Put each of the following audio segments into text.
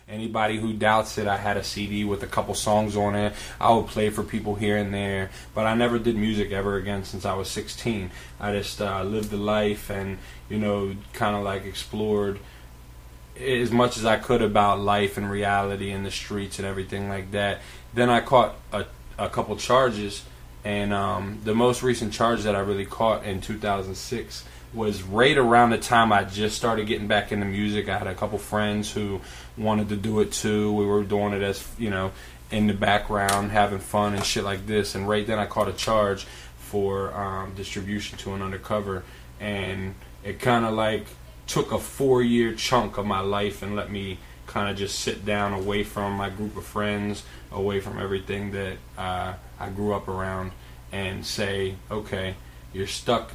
Anybody who doubts it, I had a CD with a couple songs on it. I would play for people here and there, but I never did music ever again since I was 16. I just lived the life and, kind of like explored as much as I could about life and reality and the streets and everything like that. Then I caught a couple charges, and the most recent charge that I really caught in 2006 was right around the time I just started getting back into music. I had a couple friends who wanted to do it too. We were doing it as, in the background, having fun and shit like this. And right then I caught a charge for distribution to an undercover. And it kind of like took a 4-year chunk of my life and let me kind of just sit down away from my group of friends, away from everything that I grew up around, and say, okay, you're stuck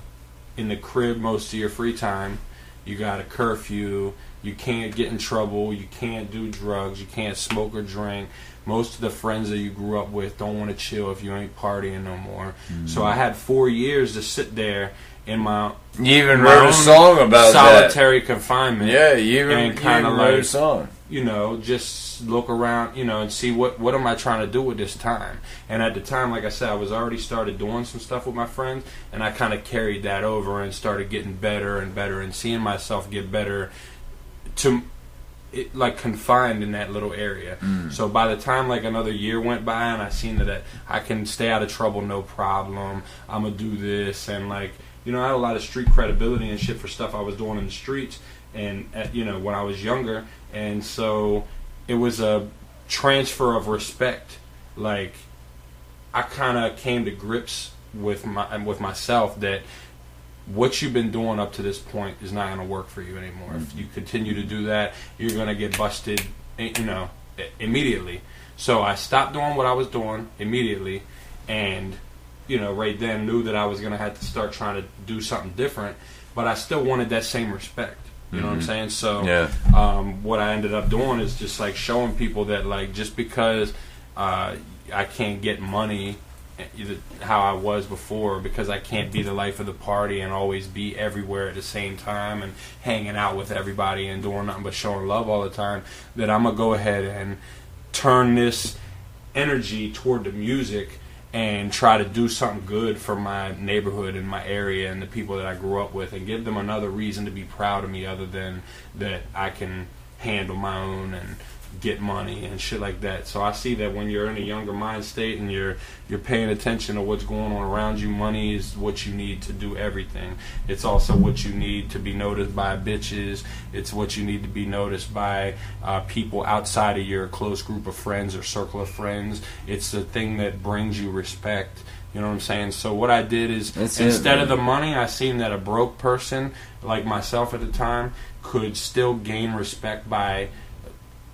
in the crib most of your free time. You got a curfew. You can't get in trouble. You can't do drugs. You can't smoke or drink. Most of the friends that you grew up with don't want to chill if you ain't partying no more. Mm-hmm. So I had 4 years to sit there in my you even wrote a song about solitary confinement. Yeah, you even wrote a song. Just look around, and see what am I trying to do with this time. And at the time, like I said, I was already started doing some stuff with my friends, and I kind of carried that over and started getting better and better and seeing myself get better like confined in that little area. So by the time like another year went by and I seen that I can stay out of trouble no problem, I'm going to do this, and like, I had a lot of street credibility and shit for stuff I was doing in the streets and when I was younger. And so it was a transfer of respect. Like, I kind of came to grips with myself that what you've been doing up to this point is not going to work for you anymore. If you continue to do that, you're going to get busted, immediately. So I stopped doing what I was doing immediately, and right then knew that I was going to have to start trying to do something different, but I still wanted that same respect. You know what I'm saying? So what I ended up doing is just like showing people that like just because I can't get money how I was before, because I can't be the life of the party and always be everywhere at the same time and hanging out with everybody and doing nothing but showing love all the time, that I'm going to go ahead and turn this energy toward the music and try to do something good for my neighborhood and my area and the people that I grew up with, and give them another reason to be proud of me other than that I can handle my own and get money and shit like that. So I see that when you're in a younger mind state and you're paying attention to what's going on around you, money is what you need to do everything. It's also what you need to be noticed by bitches. It's what you need to be noticed by people outside of your close group of friends or circle of friends. It's the thing that brings you respect. You know what I'm saying? So what I did is, instead of the money, I seen that a broke person like myself at the time could still gain respect by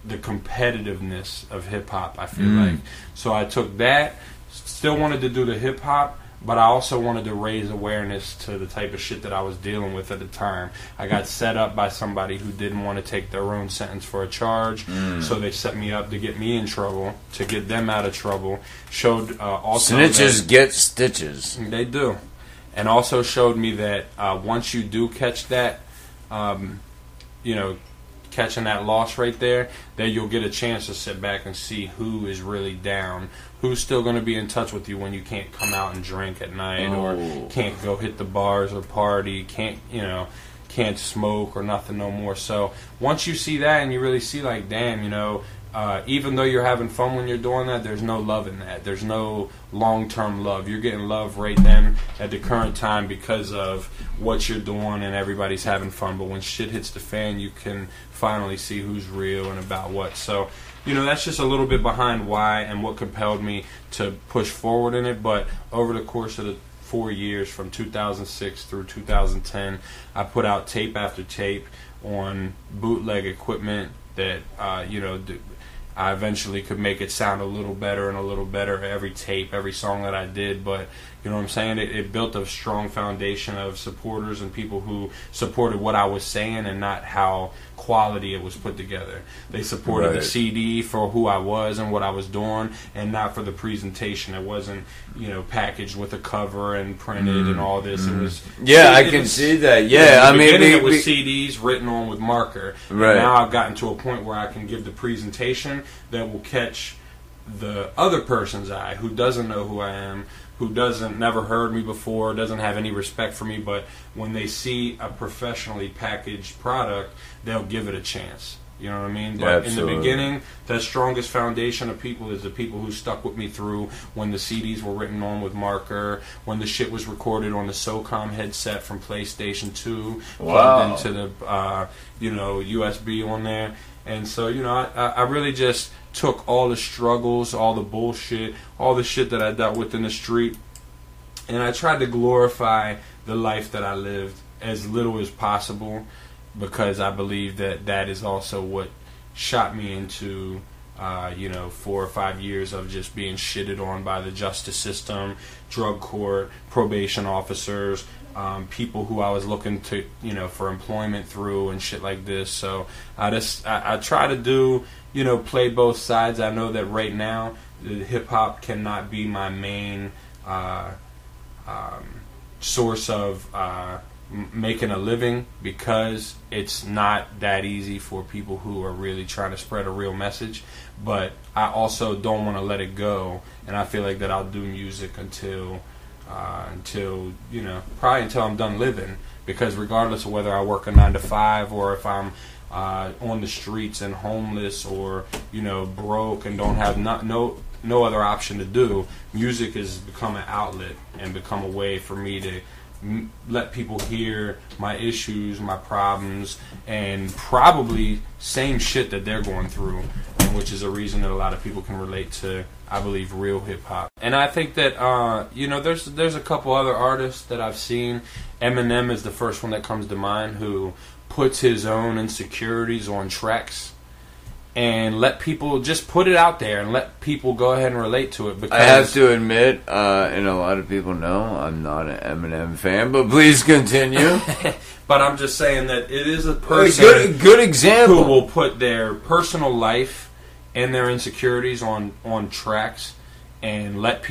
the competitiveness of hip-hop, I feel like. So I took that, still wanted to do the hip-hop, but I also wanted to raise awareness to the type of shit that I was dealing with at the time. I got set up by somebody who didn't want to take their own sentence for a charge, so they set me up to get me in trouble, to get them out of trouble. Showed also snitches get stitches. They do. And also showed me that once you do catch that, catching that loss right there, then you'll get a chance to sit back and see who is really down, who's still going to be in touch with you when you can't come out and drink at night, or can't go hit the bars or party, can't smoke or nothing no more. So once you see that and you really see like, damn, even though you're having fun when you're doing that, there's no love in that. There's no long-term love. You're getting love right then at the current time because of what you're doing and everybody's having fun. But when shit hits the fan, you can finally see who's real and about what. So, that's just a little bit behind why and what compelled me to push forward in it. But over the course of the 4 years, from 2006 through 2010, I put out tape after tape on bootleg equipment that, I eventually could make it sound a little better and a little better every tape, every song that I did. But you know what I'm saying? It built a strong foundation of supporters and people who supported what I was saying and not how quality it was put together. They supported the CD for who I was and what I was doing, and not for the presentation. It wasn't, packaged with a cover and printed and all this. It was I can see that. Yeah, I mean, it was CDs written on with marker. Right. And now I've gotten to a point where I can give the presentation that will catch the other person's eye who doesn't know who I am, who never heard me before, doesn't have any respect for me, but when they see a professionally packaged product, they'll give it a chance. You know what I mean? But in the beginning, the strongest foundation of people is the people who stuck with me through when the CDs were written on with marker, when the shit was recorded on the SOCOM headset from PlayStation 2, plugged into the USB on there. And so, I really just took all the struggles, all the bullshit, all the shit that I dealt with in the street, and I tried to glorify the life that I lived as little as possible, because I believe that is also what shot me into 4 or 5 years of just being shitted on by the justice system, drug court, probation officers, people who I was looking to, for employment through and shit like this. So I try to do, play both sides. I know that right now hip hop cannot be my main source of making a living, because it's not that easy for people who are really trying to spread a real message. But I also don't want to let it go, and I feel like that I'll do music until probably until I'm done living, because regardless of whether I work a 9 to 5 or if I'm on the streets and homeless or broke and don't have no other option to do, music has become an outlet and become a way for me to let people hear my issues, my problems, and probably same shit that they're going through, which is a reason that a lot of people can relate to, I believe, real hip-hop. And I think that, there's a couple other artists that I've seen. Eminem is the first one that comes to mind, who puts his own insecurities on tracks and let people just put it out there and let people go ahead and relate to it. Because I have to admit, and a lot of people know, I'm not an Eminem fan, but please continue. But I'm just saying that it is a person good example who will put their personal life and their insecurities on tracks and let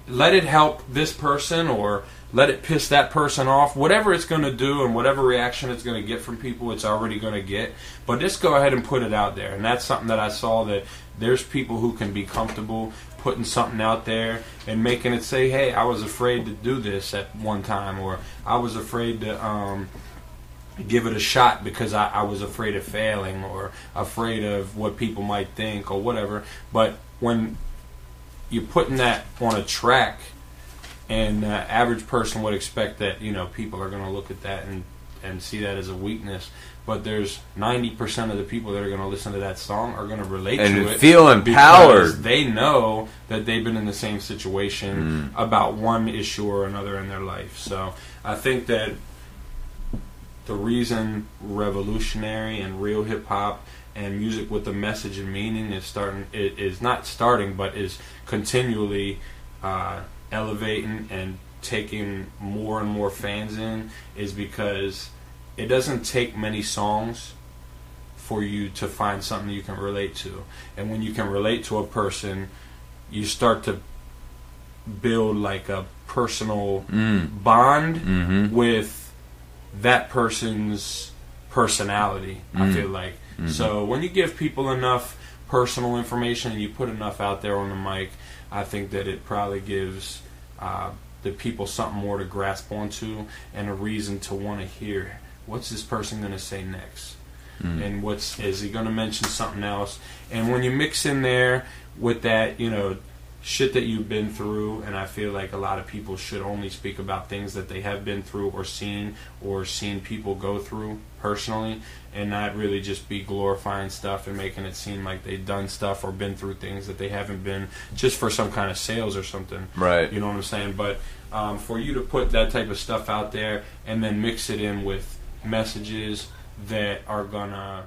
it help this person or let it piss that person off. Whatever it's going to do and whatever reaction it's going to get from people, it's already going to get. But just go ahead and put it out there. And that's something that I saw, that there's people who can be comfortable putting something out there and making it say, hey, I was afraid to do this at one time, or I was afraid to give it a shot because I was afraid of failing or afraid of what people might think or whatever. But when you're putting that on a track, and the average person would expect that, people are going to look at that and see that as a weakness. But there's 90% of the people that are going to listen to that song are going to relate to it. And feel empowered. Because they know that they've been in the same situation about one issue or another in their life. So I think that the reason revolutionary and real hip-hop and music with a message and meaning is not starting, but is continually elevating and taking more and more fans in, is because it doesn't take many songs for you to find something you can relate to. And when you can relate to a person, you start to build like a personal bond with that person's personality, I feel like. So when you give people enough personal information and you put enough out there on the mic, I think that it probably gives the people something more to grasp onto and a reason to want to hear, what's this person going to say next? And is he going to mention something else? And when you mix in there with that, shit that you've been through, and I feel like a lot of people should only speak about things that they have been through or seen people go through personally, and not really just be glorifying stuff and making it seem like they've done stuff or been through things that they haven't been, just for some kind of sales or something. Right. You know what I'm saying? But for you to put that type of stuff out there and then mix it in with messages that are gonna